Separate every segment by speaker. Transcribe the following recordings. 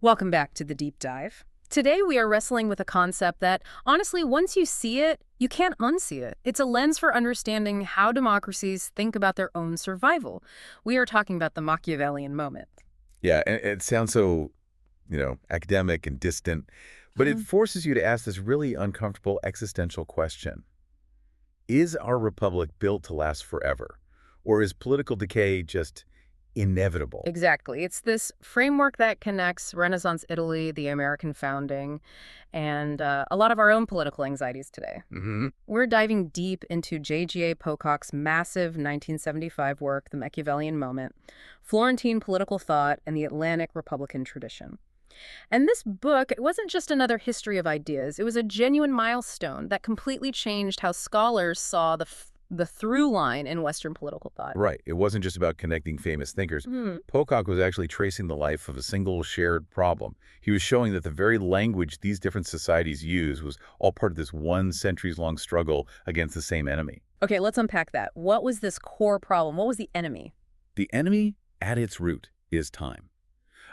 Speaker 1: Welcome back to the deep dive. Today we are wrestling with a concept that, honestly, once you see it, you can't unsee it. It's a lens for understanding how democracies think about their own survival. We are talking about the Machiavellian moment.
Speaker 2: Yeah, and it sounds so, academic and distant, but it forces you to ask this really uncomfortable existential question. Is our republic built to last forever? Or is political decay just inevitable?
Speaker 1: Exactly. It's this framework that connects Renaissance Italy, the American founding, and a lot of our own political anxieties today. We're diving deep into J.G.A. Pocock's massive 1975 work, The Machiavellian Moment, Florentine Political Thought, and the Atlantic Republican Tradition. And this book, it wasn't just another history of ideas. It was a genuine milestone that completely changed how scholars saw the through line in Western political thought.
Speaker 2: Right. It wasn't just about connecting famous thinkers. Pocock was actually tracing the life of a single shared problem. He was showing that the very language these different societies use was all part of this one centuries-long struggle against the same enemy.
Speaker 1: Okay, let's unpack that. What was this core problem? What was the enemy?
Speaker 2: The enemy, at its root, is time.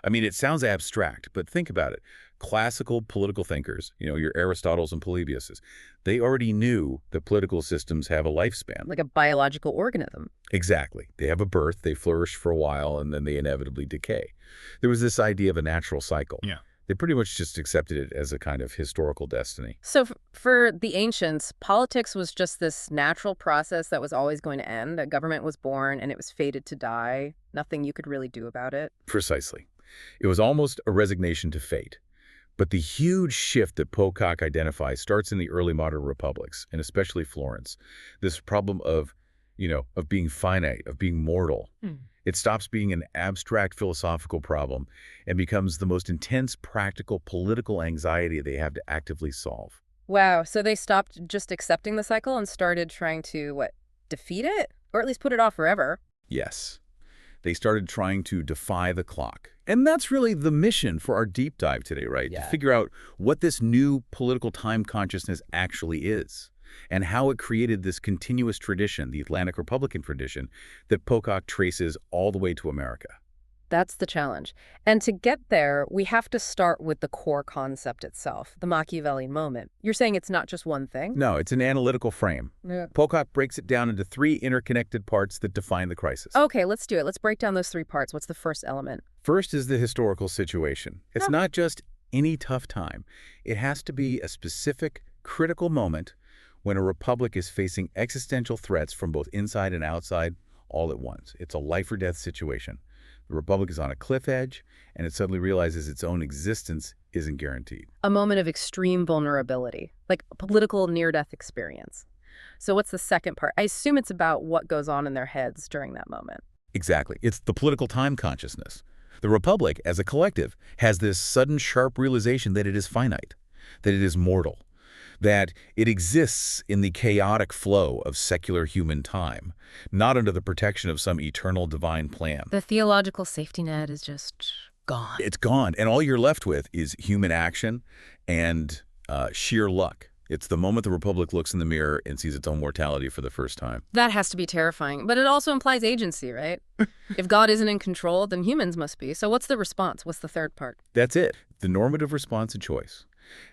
Speaker 2: I mean, it sounds abstract, but think about it. Classical political thinkers, your Aristotles and Polybiuses, they already knew that political systems have a lifespan.
Speaker 1: Like a biological organism.
Speaker 2: Exactly. They have a birth, they flourish for a while, and then they inevitably decay. There was this idea of a natural cycle.
Speaker 3: Yeah.
Speaker 2: They pretty much just accepted it as a kind of historical destiny.
Speaker 1: So for the ancients, politics was just this natural process that was always going to end. A government was born and it was fated to die. Nothing you could really do about it.
Speaker 2: Precisely. It was almost a resignation to fate. But the huge shift that Pocock identifies starts in the early modern republics, and especially Florence. This problem of being finite, of being mortal. It stops being an abstract philosophical problem and becomes the most intense practical political anxiety they have to actively solve.
Speaker 1: Wow, so they stopped just accepting the cycle and started trying to, defeat it? Or at least put it off forever?
Speaker 2: Yes. They started trying to defy the clock. And that's really the mission for our deep dive today, right?
Speaker 1: Yeah.
Speaker 2: To figure out what this new political time consciousness actually is and how it created this continuous tradition, the Atlantic Republican tradition, that Pocock traces all the way to America.
Speaker 1: That's the challenge. And to get there, we have to start with the core concept itself, the Machiavellian moment. You're saying it's not just one thing?
Speaker 2: No, it's an analytical frame.
Speaker 1: Yeah.
Speaker 2: Pocock breaks it down into three interconnected parts that define the crisis.
Speaker 1: Okay, let's do it. Let's break down those three parts. What's the first element?
Speaker 2: First is the historical situation. It's not just any tough time. It has to be a specific, critical moment when a republic is facing existential threats from both inside and outside all at once. It's a life-or-death situation. The republic is on a cliff edge, and it suddenly realizes its own existence isn't guaranteed.
Speaker 1: A moment of extreme vulnerability, like a political near-death experience. So what's the second part? I assume it's about what goes on in their heads during that moment.
Speaker 2: Exactly. It's the political time consciousness. The republic, as a collective, has this sudden, sharp realization that it is finite, that it is mortal, that it exists in the chaotic flow of secular human time, not under the protection of some eternal divine plan.
Speaker 1: The theological safety net is just gone.
Speaker 2: It's gone, and all you're left with is human action and sheer luck. It's the moment the republic looks in the mirror and sees its own mortality for the first time.
Speaker 1: That has to be terrifying, but it also implies agency, right? If God isn't in control, then humans must be. So what's the response? What's the third part?
Speaker 2: That's it. The normative response and choice.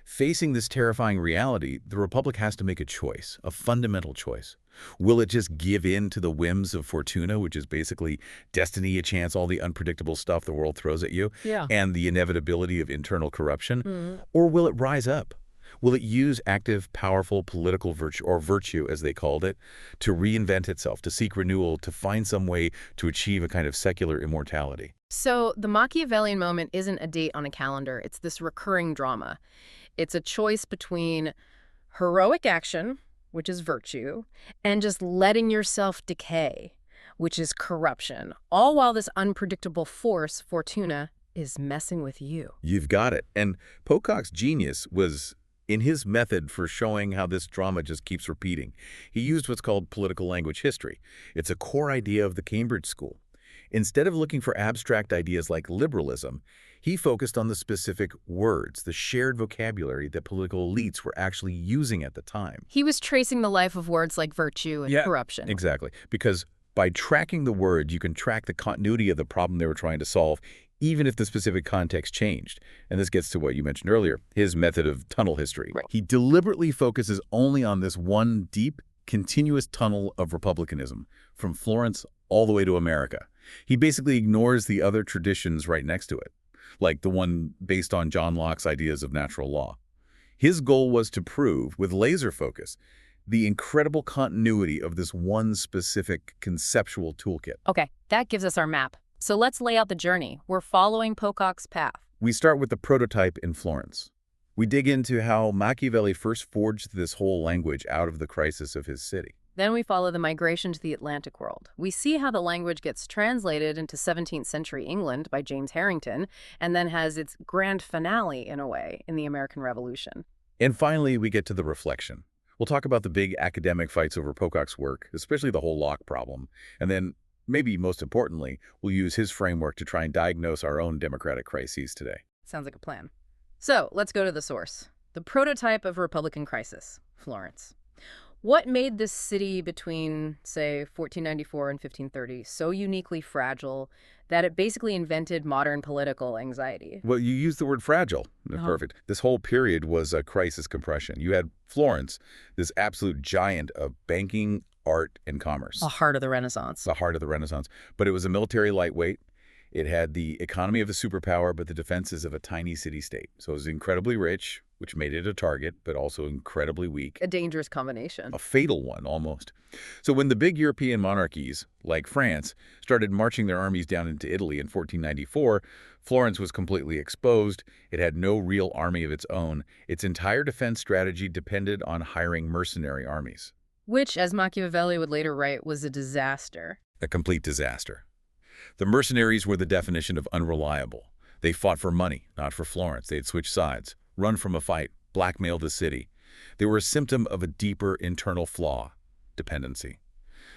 Speaker 2: Facing this terrifying reality, the republic has to make a choice, a fundamental choice. Will it just give in to the whims of fortuna, which is basically destiny, a chance, all the unpredictable stuff the world throws at you, and the inevitability of internal corruption? Or will it rise up? Will it use active, powerful political virtue, or virtue as they called it, to reinvent itself, to seek renewal, to find some way to achieve a kind of secular immortality?
Speaker 1: So the Machiavellian moment isn't a date on a calendar. It's this recurring drama. It's a choice between heroic action, which is virtue, and just letting yourself decay, which is corruption, all while this unpredictable force, fortuna, is messing with you.
Speaker 2: You've got it. And Pocock's genius was in his method for showing how this drama just keeps repeating. He used what's called political language history. It's a core idea of the Cambridge School. Instead of looking for abstract ideas like liberalism, he focused on the specific words, the shared vocabulary that political elites were actually using at the time.
Speaker 1: He was tracing the life of words like virtue and corruption.
Speaker 2: Exactly. Because by tracking the word, you can track the continuity of the problem they were trying to solve, even if the specific context changed. And this gets to what you mentioned earlier, his method of tunnel history.
Speaker 1: Right.
Speaker 2: He deliberately focuses only on this one deep, continuous tunnel of republicanism, from Florence all the way to America. He basically ignores the other traditions right next to it, like the one based on John Locke's ideas of natural law. His goal was to prove, with laser focus, the incredible continuity of this one specific conceptual toolkit.
Speaker 1: Okay, that gives us our map. So let's lay out the journey. We're following Pocock's path.
Speaker 2: We start with the prototype in Florence. We dig into how Machiavelli first forged this whole language out of the crisis of his city.
Speaker 1: Then we follow the migration to the Atlantic world. We see how the language gets translated into 17th century England by James Harrington, and then has its grand finale, in a way, in the American Revolution.
Speaker 2: And finally, we get to the reflection. We'll talk about the big academic fights over Pocock's work, especially the whole Locke problem. And then, maybe most importantly, we'll use his framework to try and diagnose our own democratic crises today.
Speaker 1: Sounds like a plan. So let's go to the source. The prototype of Republican crisis, Florence. What made this city between, say, 1494 and 1530 so uniquely fragile that it basically invented modern political anxiety?
Speaker 2: Well, you used the word fragile. Perfect. This whole period was a crisis compression. You had Florence, this absolute giant of banking, art, and commerce.
Speaker 1: The heart of the Renaissance.
Speaker 2: The heart of the Renaissance. But it was a military lightweight. It had the economy of a superpower, but the defenses of a tiny city-state. So it was incredibly rich, which made it a target, but also incredibly weak.
Speaker 1: A dangerous combination.
Speaker 2: A fatal one, almost. So when the big European monarchies, like France, started marching their armies down into Italy in 1494, Florence was completely exposed. It had no real army of its own. Its entire defense strategy depended on hiring mercenary armies.
Speaker 1: Which, as Machiavelli would later write, was a disaster.
Speaker 2: A complete disaster. The mercenaries were the definition of unreliable. They fought for money, not for Florence. They'd switch sides, run from a fight, blackmail the city. They were a symptom of a deeper internal flaw, dependency.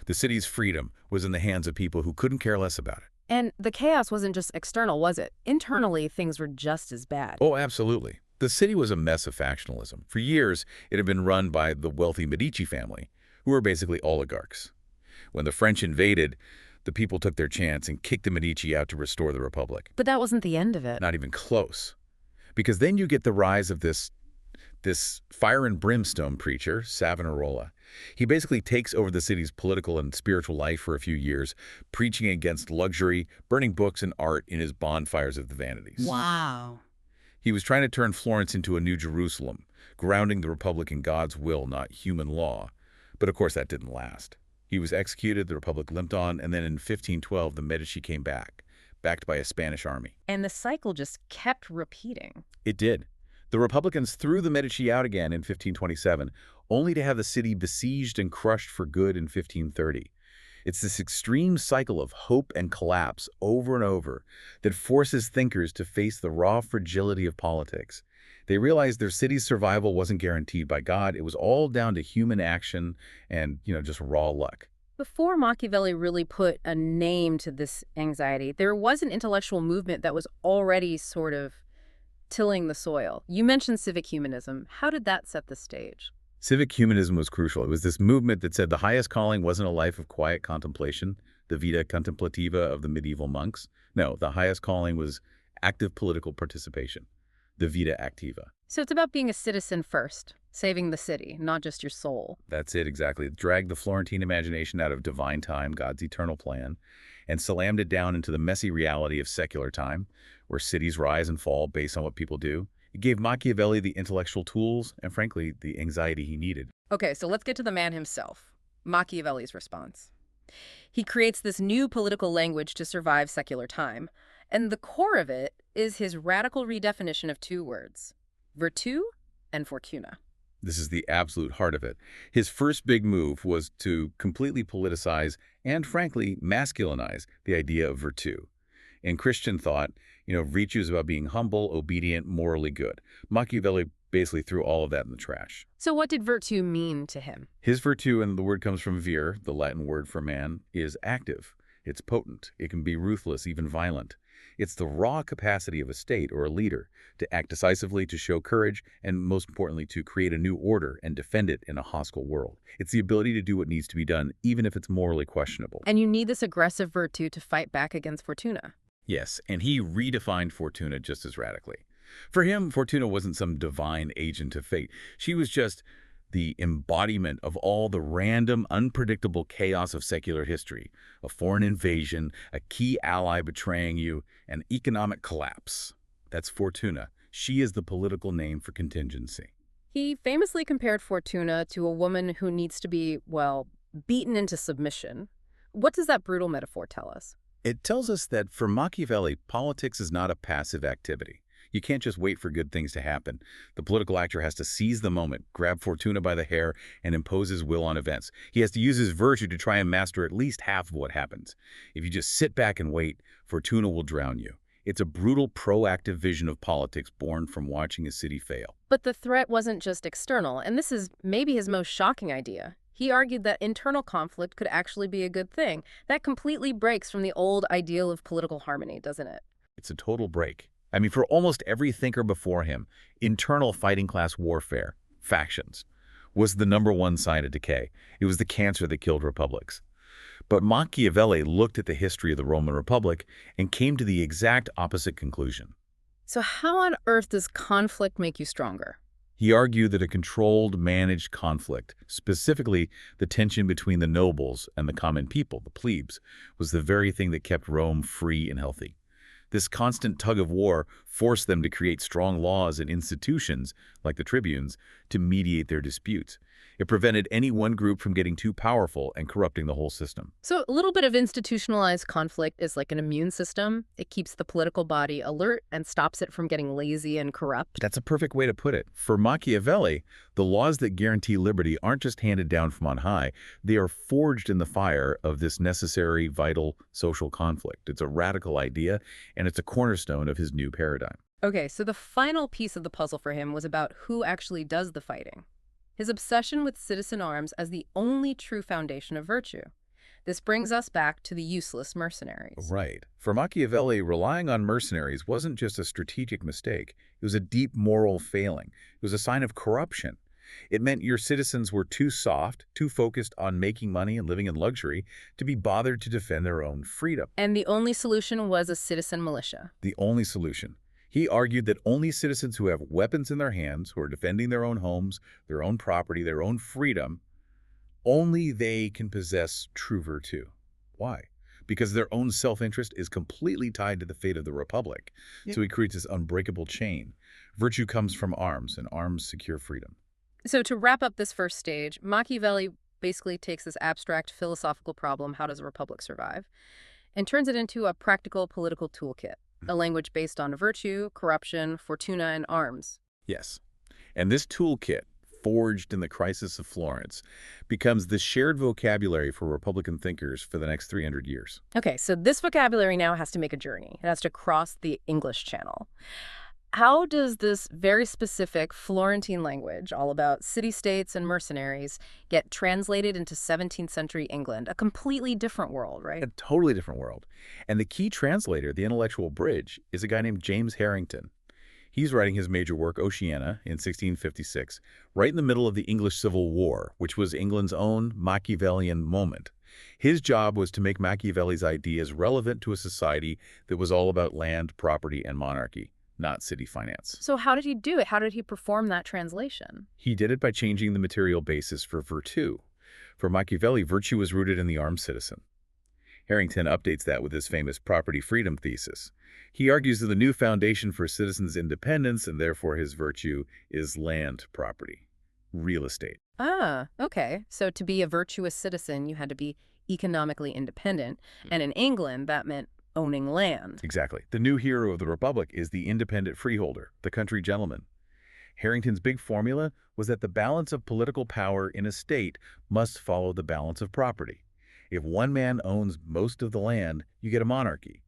Speaker 2: The city's freedom was in the hands of people who couldn't care less about it.
Speaker 1: And the chaos wasn't just external, was it? Internally, things were just as bad.
Speaker 2: Oh, absolutely. The city was a mess of factionalism. For years, it had been run by the wealthy Medici family, who were basically oligarchs. When the French invaded, the people took their chance and kicked the Medici out to restore the Republic.
Speaker 1: But that wasn't the end of it.
Speaker 2: Not even close. Because then you get the rise of this fire and brimstone preacher, Savonarola. He basically takes over the city's political and spiritual life for a few years, preaching against luxury, burning books and art in his bonfires of the vanities.
Speaker 1: Wow.
Speaker 2: He was trying to turn Florence into a new Jerusalem, grounding the Republic in God's will, not human law. But of course that didn't last. He was executed, the Republic limped on, and then in 1512 the Medici came back, backed by a Spanish army.
Speaker 1: And the cycle just kept repeating.
Speaker 2: It did. The Republicans threw the Medici out again in 1527, only to have the city besieged and crushed for good in 1530. It's this extreme cycle of hope and collapse over and over that forces thinkers to face the raw fragility of politics. They realized their city's survival wasn't guaranteed by God. It was all down to human action and, just raw luck.
Speaker 1: Before Machiavelli really put a name to this anxiety, there was an intellectual movement that was already sort of tilling the soil. You mentioned civic humanism. How did that set the stage?
Speaker 2: Civic humanism was crucial. It was this movement that said the highest calling wasn't a life of quiet contemplation, the vita contemplativa of the medieval monks. No, the highest calling was active political participation, the vita activa.
Speaker 1: So it's about being a citizen first, saving the city, not just your soul.
Speaker 2: That's it, exactly. Drag the Florentine imagination out of divine time, God's eternal plan, and slammed it down into the messy reality of secular time, where cities rise and fall based on what people do. It gave Machiavelli the intellectual tools and, frankly, the anxiety he needed.
Speaker 1: Okay, so let's get to the man himself, Machiavelli's response. He creates this new political language to survive secular time, and the core of it is his radical redefinition of two words, virtu and fortuna.
Speaker 2: This is the absolute heart of it. His first big move was to completely politicize and, frankly, masculinize the idea of virtue. In Christian thought, virtue is about being humble, obedient, morally good. Machiavelli basically threw all of that in the trash.
Speaker 1: So what did virtue mean to him?
Speaker 2: His virtue, and the word comes from vir, the Latin word for man, is active. It's potent. It can be ruthless, even violent. It's the raw capacity of a state or a leader to act decisively, to show courage, and most importantly, to create a new order and defend it in a hostile world. It's the ability to do what needs to be done, even if it's morally questionable.
Speaker 1: And you need this aggressive virtue to fight back against fortuna.
Speaker 2: Yes, and he redefined Fortuna just as radically. For him, Fortuna wasn't some divine agent of fate. She was just the embodiment of all the random, unpredictable chaos of secular history. A foreign invasion, a key ally betraying you, an economic collapse. That's Fortuna. She is the political name for contingency.
Speaker 1: He famously compared Fortuna to a woman who needs to be, well, beaten into submission. What does that brutal metaphor tell us?
Speaker 2: It tells us that for Machiavelli, politics is not a passive activity. You can't just wait for good things to happen. The political actor has to seize the moment, grab Fortuna by the hair, and impose his will on events. He has to use his virtue to try and master at least half of what happens. If you just sit back and wait, Fortuna will drown you. It's a brutal, proactive vision of politics born from watching a city fail.
Speaker 1: But the threat wasn't just external, and this is maybe his most shocking idea. He argued that internal conflict could actually be a good thing. That completely breaks from the old ideal of political harmony, doesn't it?
Speaker 2: It's a total break. I mean, for almost every thinker before him, internal fighting class warfare, factions, was the #1 sign of decay. It was the cancer that killed republics. But Machiavelli looked at the history of the Roman Republic and came to the exact opposite conclusion.
Speaker 1: So how on earth does conflict make you stronger?
Speaker 2: He argued that a controlled, managed conflict, specifically the tension between the nobles and the common people, the plebes, was the very thing that kept Rome free and healthy. This constant tug of war forced them to create strong laws and institutions, like the tribunes, to mediate their disputes. It prevented any one group from getting too powerful and corrupting the whole system.
Speaker 1: So a little bit of institutionalized conflict is like an immune system. It keeps the political body alert and stops it from getting lazy and corrupt.
Speaker 2: That's a perfect way to put it. For Machiavelli, the laws that guarantee liberty aren't just handed down from on high. They are forged in the fire of this necessary, vital social conflict. It's a radical idea, and it's a cornerstone of his new paradigm.
Speaker 1: Okay, so the final piece of the puzzle for him was about who actually does the fighting. His obsession with citizen arms as the only true foundation of virtue. This brings us back to the useless mercenaries.
Speaker 2: Right. For Machiavelli, relying on mercenaries wasn't just a strategic mistake. It was a deep moral failing. It was a sign of corruption. It meant your citizens were too soft, too focused on making money and living in luxury to be bothered to defend their own freedom.
Speaker 1: And the only solution was a citizen militia.
Speaker 2: The only solution. He argued that only citizens who have weapons in their hands, who are defending their own homes, their own property, their own freedom, only they can possess true virtue. Why? Because their own self-interest is completely tied to the fate of the Republic. Yeah. So he creates this unbreakable chain. Virtue comes from arms, and arms secure freedom.
Speaker 1: So to wrap up this first stage, Machiavelli basically takes this abstract philosophical problem, how does a republic survive, and turns it into a practical political toolkit. A language based on virtue, corruption, fortuna, and arms.
Speaker 2: Yes. And this toolkit, forged in the crisis of Florence, becomes the shared vocabulary for Republican thinkers for the next 300 years.
Speaker 1: Okay, so this vocabulary now has to make a journey. It has to cross the English Channel. How does this very specific Florentine language, all about city-states and mercenaries, get translated into 17th century England? A completely different world, right?
Speaker 2: A totally different world. And the key translator, the intellectual bridge, is a guy named James Harrington. He's writing his major work, Oceana, in 1656, right in the middle of the English Civil War, which was England's own Machiavellian moment. His job was to make Machiavelli's ideas relevant to a society that was all about land, property, and monarchy, not city finance.
Speaker 1: So how did he do it? How did he perform that translation?
Speaker 2: He did it by changing the material basis for virtue. For Machiavelli, virtue was rooted in the armed citizen. Harrington updates that with his famous property freedom thesis. He argues that the new foundation for citizens' independence, and therefore his virtue, is land property, real estate.
Speaker 1: Ah, okay. So to be a virtuous citizen, you had to be economically independent. And in England, that meant owning land.
Speaker 2: Exactly. The new hero of the Republic is the independent freeholder, the country gentleman. Harrington's big formula was that the balance of political power in a state must follow the balance of property. If one man owns most of the land, you get a monarchy.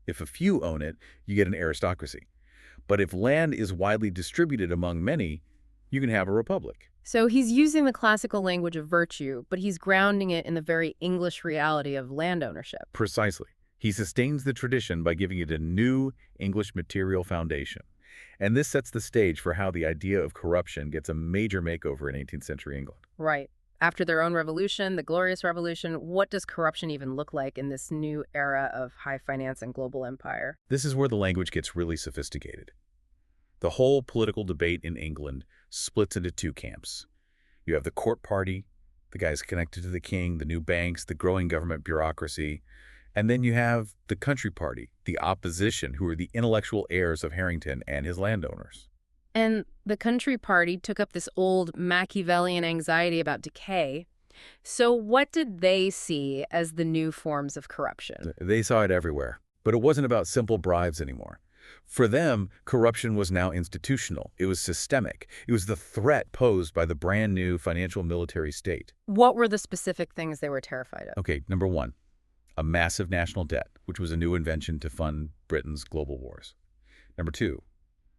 Speaker 2: If a few own it, you get an aristocracy. But if land is widely distributed among many, you can have a republic.
Speaker 1: So he's using the classical language of virtue, but he's grounding it in the very English reality of land ownership.
Speaker 2: Precisely. He sustains the tradition by giving it a new English material foundation. And this sets the stage for how the idea of corruption gets a major makeover in 18th century England.
Speaker 1: Right. After their own revolution, the Glorious Revolution, what does corruption even look like in this new era of high finance and global empire?
Speaker 2: This is where the language gets really sophisticated. The whole political debate in England splits into two camps. You have the court party, the guys connected to the king, the new banks, the growing government bureaucracy. And then you have the country party, the opposition, who are the intellectual heirs of Harrington and his landowners.
Speaker 1: And the country party took up this old Machiavellian anxiety about decay. So what did they see as the new forms of corruption?
Speaker 2: They saw it everywhere. But it wasn't about simple bribes anymore. For them, corruption was now institutional. It was systemic. It was the threat posed by the brand new financial military state.
Speaker 1: What were the specific things they were terrified of?
Speaker 2: Okay, number one, a massive national debt, which was a new invention to fund Britain's global wars. Number two,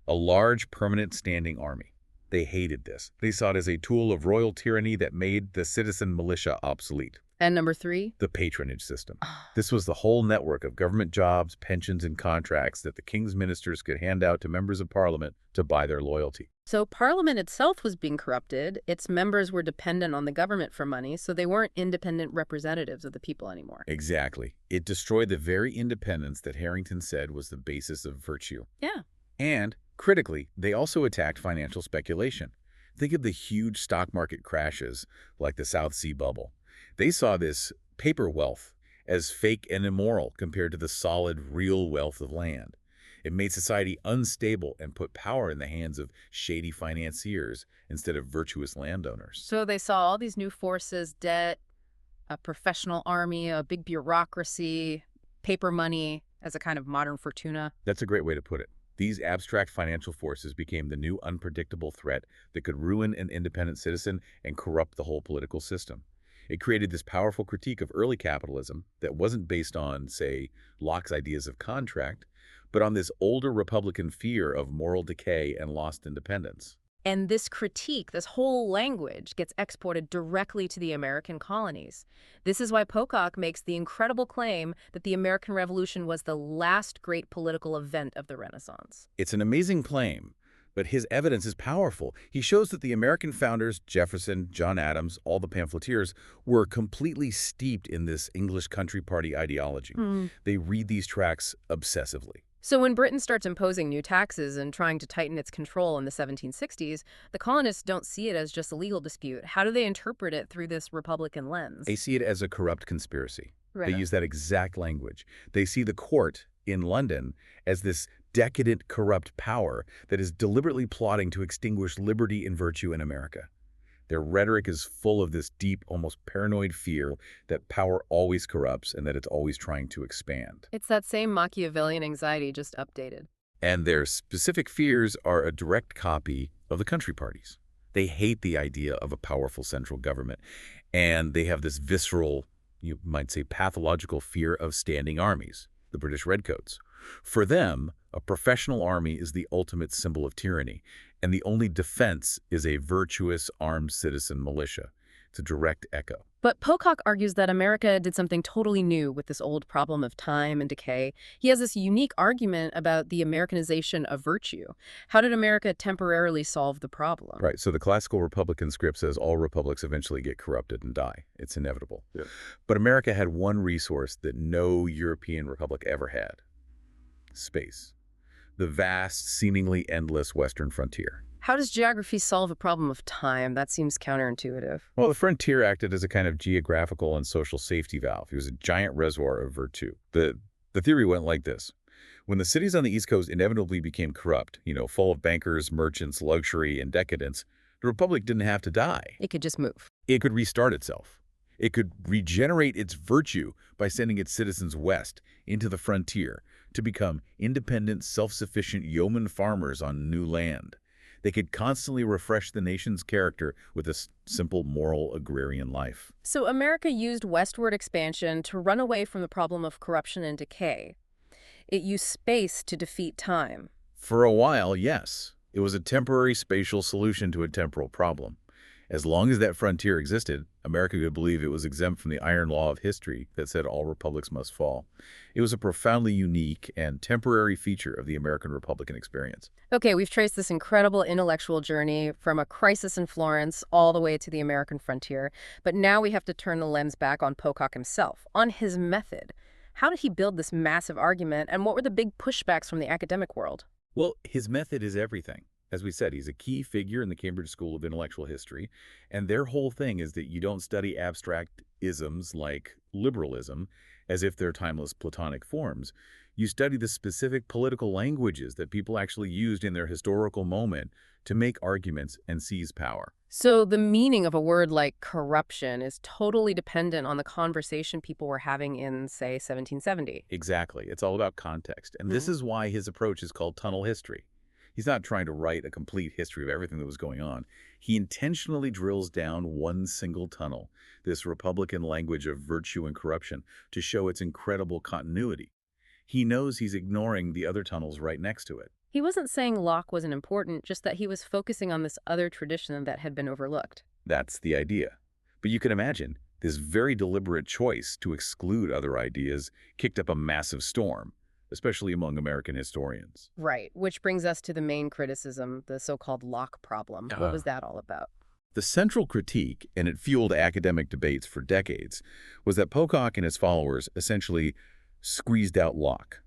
Speaker 2: a large permanent standing army. They hated this. They saw it as a tool of royal tyranny that made the citizen militia obsolete.
Speaker 1: And number three?
Speaker 2: The patronage system. This was the whole network of government jobs, pensions, and contracts that the king's ministers could hand out to members of parliament to buy their loyalty.
Speaker 1: So Parliament itself was being corrupted. Its members were dependent on the government for money, so they weren't independent representatives of the people anymore.
Speaker 2: Exactly. It destroyed the very independence that Harrington said was the basis of virtue.
Speaker 1: Yeah.
Speaker 2: And, critically, they also attacked financial speculation. Think of the huge stock market crashes like the South Sea bubble. They saw this paper wealth as fake and immoral compared to the solid, real wealth of land. It made society unstable and put power in the hands of shady financiers instead of virtuous landowners.
Speaker 1: So they saw all these new forces, debt, a professional army, a big bureaucracy, paper money as a kind of modern fortuna.
Speaker 2: That's a great way to put it. These abstract financial forces became the new unpredictable threat that could ruin an independent citizen and corrupt the whole political system. It created this powerful critique of early capitalism that wasn't based on, say, Locke's ideas of contract, but on this older Republican fear of moral decay and lost independence.
Speaker 1: And this critique, this whole language, gets exported directly to the American colonies. This is why Pocock makes the incredible claim that the American Revolution was the last great political event of the Renaissance.
Speaker 2: It's an amazing claim, but his evidence is powerful. He shows that the American founders, Jefferson, John Adams, all the pamphleteers, were completely steeped in this English country party ideology. They read these tracts obsessively.
Speaker 1: So when Britain starts imposing new taxes and trying to tighten its control in the 1760s, the colonists don't see it as just a legal dispute. How do they interpret it through this Republican lens?
Speaker 2: They see it as a corrupt conspiracy.
Speaker 1: Right.
Speaker 2: They use that exact language. They see the court in London as this decadent, corrupt power that is deliberately plotting to extinguish liberty and virtue in America. Their rhetoric is full of this deep, almost paranoid fear that power always corrupts and that it's always trying to expand.
Speaker 1: It's that same Machiavellian anxiety, just updated.
Speaker 2: And their specific fears are a direct copy of the country parties. They hate the idea of a powerful central government, and they have this visceral, you might say, pathological fear of standing armies, the British Redcoats. For them, a professional army is the ultimate symbol of tyranny, and the only defense is a virtuous armed citizen militia. It's a direct echo.
Speaker 1: But Pocock argues that America did something totally new with this old problem of time and decay. He has this unique argument about the Americanization of virtue. How did America temporarily solve the problem?
Speaker 2: Right, so the classical Republican script says all republics eventually get corrupted and die. It's inevitable. Yeah. But America had one resource that no European republic ever had. Space. The vast, seemingly endless western frontier.
Speaker 1: How does geography solve a problem of time? That seems counterintuitive.
Speaker 2: Well, the frontier acted as a kind of geographical and social safety valve. It was a giant reservoir of virtue. The theory went like this. When the cities on the East Coast inevitably became corrupt, full of bankers, merchants, luxury, and decadence, the republic didn't have to die.
Speaker 1: It could just move.
Speaker 2: It could restart itself. It could regenerate its virtue by sending its citizens west into the frontier to become independent, self-sufficient yeoman farmers on new land. They could constantly refresh the nation's character with a simple moral agrarian life.
Speaker 1: So America used westward expansion to run away from the problem of corruption and decay. It used space to defeat time.
Speaker 2: For a while, yes. It was a temporary spatial solution to a temporal problem. As long as that frontier existed, America could believe it was exempt from the iron law of history that said all republics must fall. It was a profoundly unique and temporary feature of the American Republican experience.
Speaker 1: Okay, we've traced this incredible intellectual journey from a crisis in Florence all the way to the American frontier, but now we have to turn the lens back on Pocock himself, on his method. How did he build this massive argument, and what were the big pushbacks from the academic world?
Speaker 2: Well, his method is everything. As we said, he's a key figure in the Cambridge School of Intellectual History, and their whole thing is that you don't study abstract isms like liberalism as if they're timeless Platonic forms. You study the specific political languages that people actually used in their historical moment to make arguments and seize power.
Speaker 1: So the meaning of a word like corruption is totally dependent on the conversation people were having in, say, 1770.
Speaker 2: Exactly. It's all about context. And this is why his approach is called tunnel history. He's not trying to write a complete history of everything that was going on. He intentionally drills down one single tunnel, this Republican language of virtue and corruption, to show its incredible continuity. He knows he's ignoring the other tunnels right next to it.
Speaker 1: He wasn't saying Locke wasn't important, just that he was focusing on this other tradition that had been overlooked.
Speaker 2: That's the idea. But you can imagine, this very deliberate choice to exclude other ideas kicked up a massive storm, especially among American historians.
Speaker 1: Right, which brings us to the main criticism, the so-called Locke problem. What was that all about?
Speaker 2: The central critique, and it fueled academic debates for decades, was that Pocock and his followers essentially squeezed out Locke.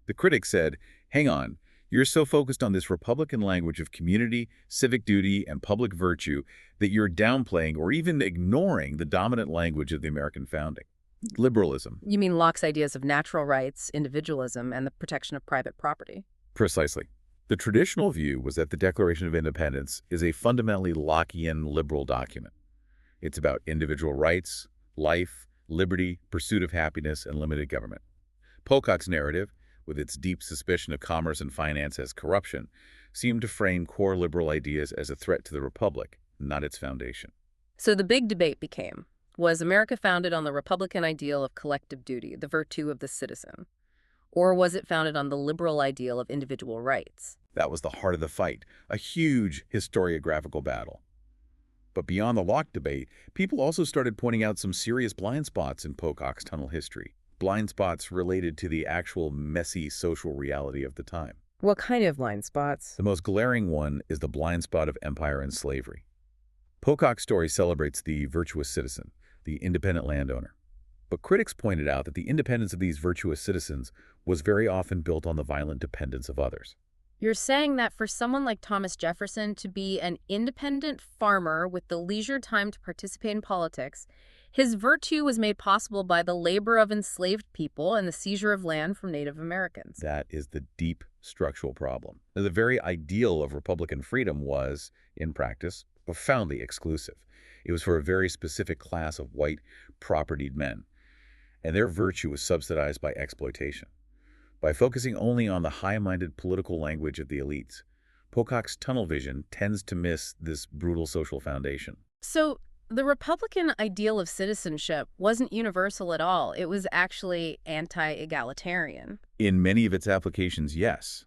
Speaker 2: The critics said, hang on, you're so focused on this Republican language of community, civic duty, and public virtue that you're downplaying or even ignoring the dominant language of the American founding, liberalism.
Speaker 1: You mean Locke's ideas of natural rights, individualism, and the protection of private property?
Speaker 2: Precisely. The traditional view was that the Declaration of Independence is a fundamentally Lockean liberal document. It's about individual rights, life, liberty, pursuit of happiness, and limited government. Pocock's narrative, with its deep suspicion of commerce and finance as corruption, seemed to frame core liberal ideas as a threat to the Republic, not its foundation.
Speaker 1: So the big debate became, was America founded on the Republican ideal of collective duty, the virtue of the citizen? Or was it founded on the liberal ideal of individual rights?
Speaker 2: That was the heart of the fight, a huge historiographical battle. But beyond the Locke debate, people also started pointing out some serious blind spots in Pocock's tunnel history. Blind spots related to the actual messy social reality of the time.
Speaker 1: What kind of blind spots?
Speaker 2: The most glaring one is the blind spot of empire and slavery. Pocock's story celebrates the virtuous citizen, the independent landowner. But critics pointed out that the independence of these virtuous citizens was very often built on the violent dependence of others.
Speaker 1: You're saying that for someone like Thomas Jefferson to be an independent farmer with the leisure time to participate in politics, his virtue was made possible by the labor of enslaved people and the seizure of land from Native Americans.
Speaker 2: That is the deep structural problem. The very ideal of Republican freedom was, in practice, profoundly exclusive. It was for a very specific class of white, propertied men, and their virtue was subsidized by exploitation. By focusing only on the high-minded political language of the elites, Pocock's tunnel vision tends to miss this brutal social foundation.
Speaker 1: So the Republican ideal of citizenship wasn't universal at all. It was actually anti-egalitarian.
Speaker 2: In many of its applications, yes.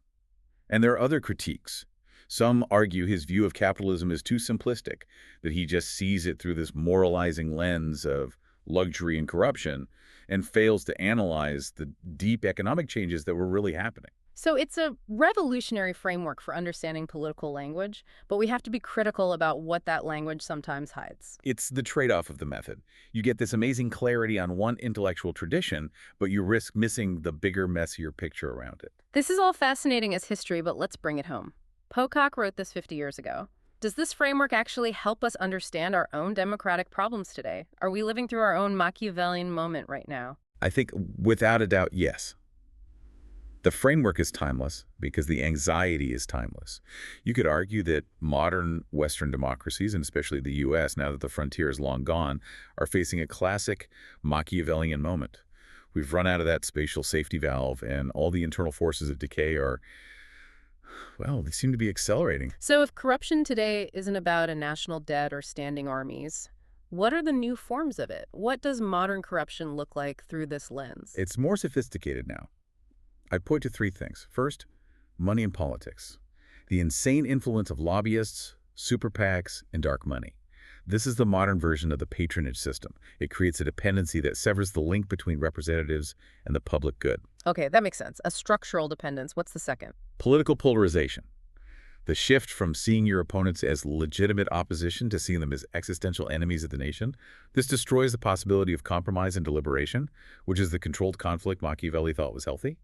Speaker 2: And there are other critiques. Some argue his view of capitalism is too simplistic, that he just sees it through this moralizing lens of luxury and corruption, and fails to analyze the deep economic changes that were really happening.
Speaker 1: So it's a revolutionary framework for understanding political language, but we have to be critical about what that language sometimes hides.
Speaker 2: It's the trade-off of the method. You get this amazing clarity on one intellectual tradition, but you risk missing the bigger, messier picture around it.
Speaker 1: This is all fascinating as history, but let's bring it home. Pocock wrote this 50 years ago. Does this framework actually help us understand our own democratic problems today? Are we living through our own Machiavellian moment right now?
Speaker 2: I think, without a doubt, yes. The framework is timeless because the anxiety is timeless. You could argue that modern Western democracies, and especially the U.S., now that the frontier is long gone, are facing a classic Machiavellian moment. We've run out of that spatial safety valve, and all the internal forces of decay are, well, they seem to be accelerating.
Speaker 1: So if corruption today isn't about a national debt or standing armies, what are the new forms of it? What does modern corruption look like through this lens?
Speaker 2: It's more sophisticated now. I'd point to three things. First, money and politics. The insane influence of lobbyists, super PACs, and dark money. This is the modern version of the patronage system. It creates a dependency that severs the link between representatives and the public good.
Speaker 1: Okay, that makes sense. A structural dependence. What's the second?
Speaker 2: Political polarization. The shift from seeing your opponents as legitimate opposition to seeing them as existential enemies of the nation. This destroys the possibility of compromise and deliberation, which is the controlled conflict Machiavelli thought was healthy.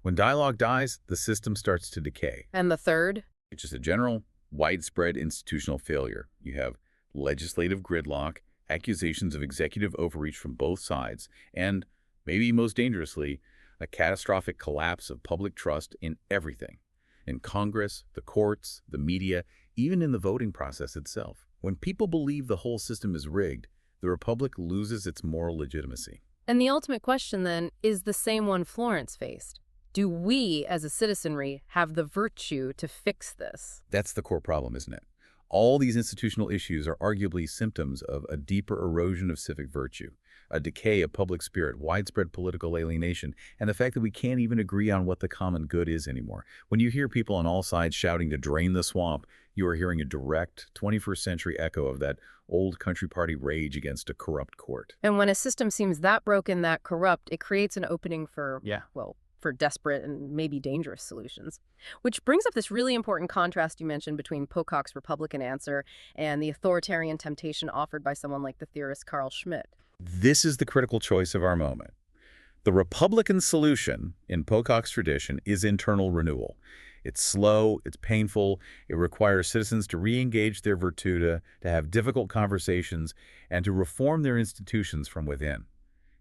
Speaker 2: When dialogue dies, the system starts to decay.
Speaker 1: And the third?
Speaker 2: It's just a general, widespread institutional failure. You have legislative gridlock, accusations of executive overreach from both sides, and, maybe most dangerously, a catastrophic collapse of public trust in everything. In Congress, the courts, the media, even in the voting process itself. When people believe the whole system is rigged, the republic loses its moral legitimacy.
Speaker 1: And the ultimate question, then, is the same one Florence faced. Do we, as a citizenry, have the virtue to fix this?
Speaker 2: That's the core problem, isn't it? All these institutional issues are arguably symptoms of a deeper erosion of civic virtue, a decay of public spirit, widespread political alienation, and the fact that we can't even agree on what the common good is anymore. When you hear people on all sides shouting to drain the swamp, you are hearing a direct 21st century echo of that old country party rage against a corrupt court.
Speaker 1: And when a system seems that broken, that corrupt, it creates an opening for, for desperate and maybe dangerous solutions. Which brings up this really important contrast you mentioned between Pocock's Republican answer and the authoritarian temptation offered by someone like the theorist Carl Schmitt.
Speaker 2: This is the critical choice of our moment. The Republican solution, in Pocock's tradition, is internal renewal. It's slow, it's painful, it requires citizens to re-engage their virtuta, to have difficult conversations, and to reform their institutions from within.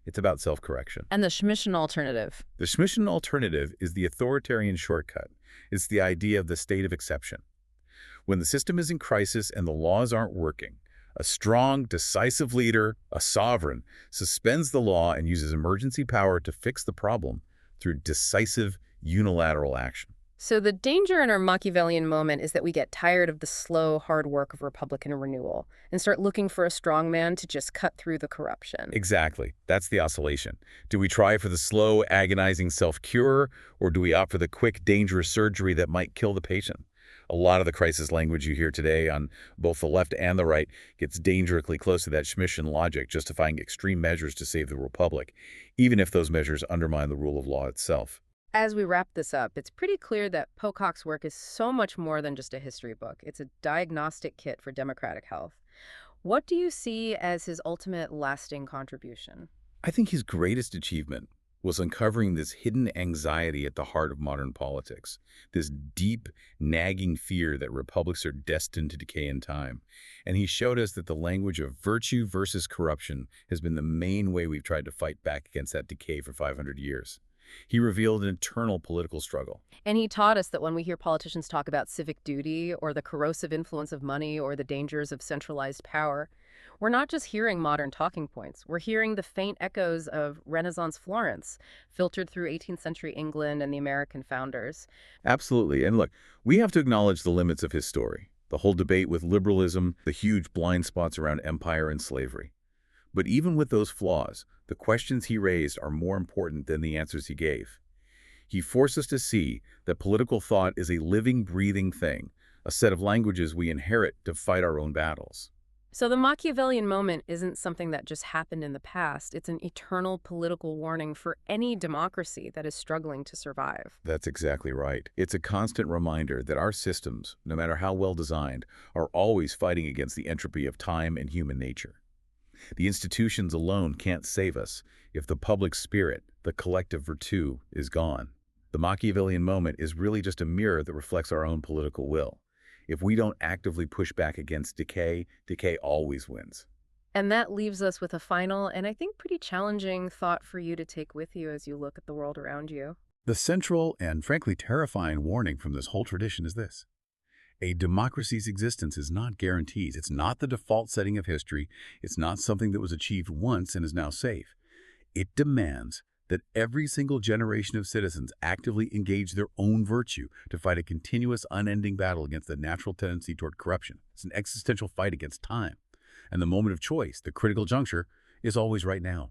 Speaker 2: It's about self-correction.
Speaker 1: And the Schmittian alternative?
Speaker 2: The Schmittian alternative is the authoritarian shortcut. It's the idea of the state of exception. When the system is in crisis and the laws aren't working, a strong, decisive leader, a sovereign, suspends the law and uses emergency power to fix the problem through decisive, unilateral action.
Speaker 1: So the danger in our Machiavellian moment is that we get tired of the slow, hard work of Republican renewal and start looking for a strongman to just cut through the corruption.
Speaker 2: Exactly. That's the oscillation. Do we try for the slow, agonizing self-cure, or do we opt for the quick, dangerous surgery that might kill the patient? A lot of the crisis language you hear today on both the left and the right gets dangerously close to that Schmittian logic, justifying extreme measures to save the republic, even if those measures undermine the rule of law itself.
Speaker 1: As we wrap this up, it's pretty clear that Pocock's work is so much more than just a history book. It's a diagnostic kit for democratic health. What do you see as his ultimate lasting contribution?
Speaker 2: I think his greatest achievement was uncovering this hidden anxiety at the heart of modern politics, this deep, nagging fear that republics are destined to decay in time. And he showed us that the language of virtue versus corruption has been the main way we've tried to fight back against that decay for 500 years. He revealed an eternal political struggle.
Speaker 1: And he taught us that when we hear politicians talk about civic duty or the corrosive influence of money or the dangers of centralized power, we're not just hearing modern talking points. We're hearing the faint echoes of Renaissance Florence, filtered through 18th century England and the American founders.
Speaker 2: Absolutely. And look, we have to acknowledge the limits of his story. The whole debate with liberalism, the huge blind spots around empire and slavery. But even with those flaws, the questions he raised are more important than the answers he gave. He forced us to see that political thought is a living, breathing thing, a set of languages we inherit to fight our own battles.
Speaker 1: So the Machiavellian moment isn't something that just happened in the past. It's an eternal political warning for any democracy that is struggling to survive.
Speaker 2: That's exactly right. It's a constant reminder that our systems, no matter how well designed, are always fighting against the entropy of time and human nature. The institutions alone can't save us if the public spirit, the collective virtue, is gone. The Machiavellian moment is really just a mirror that reflects our own political will. If we don't actively push back against decay, decay always wins.
Speaker 1: And that leaves us with a final and I think pretty challenging thought for you to take with you as you look at the world around you.
Speaker 2: The central and frankly terrifying warning from this whole tradition is this. A democracy's existence is not guaranteed. It's not the default setting of history. It's not something that was achieved once and is now safe. It demands that every single generation of citizens actively engage their own virtue to fight a continuous, unending battle against the natural tendency toward corruption. It's an existential fight against time. And the moment of choice, the critical juncture, is always right now.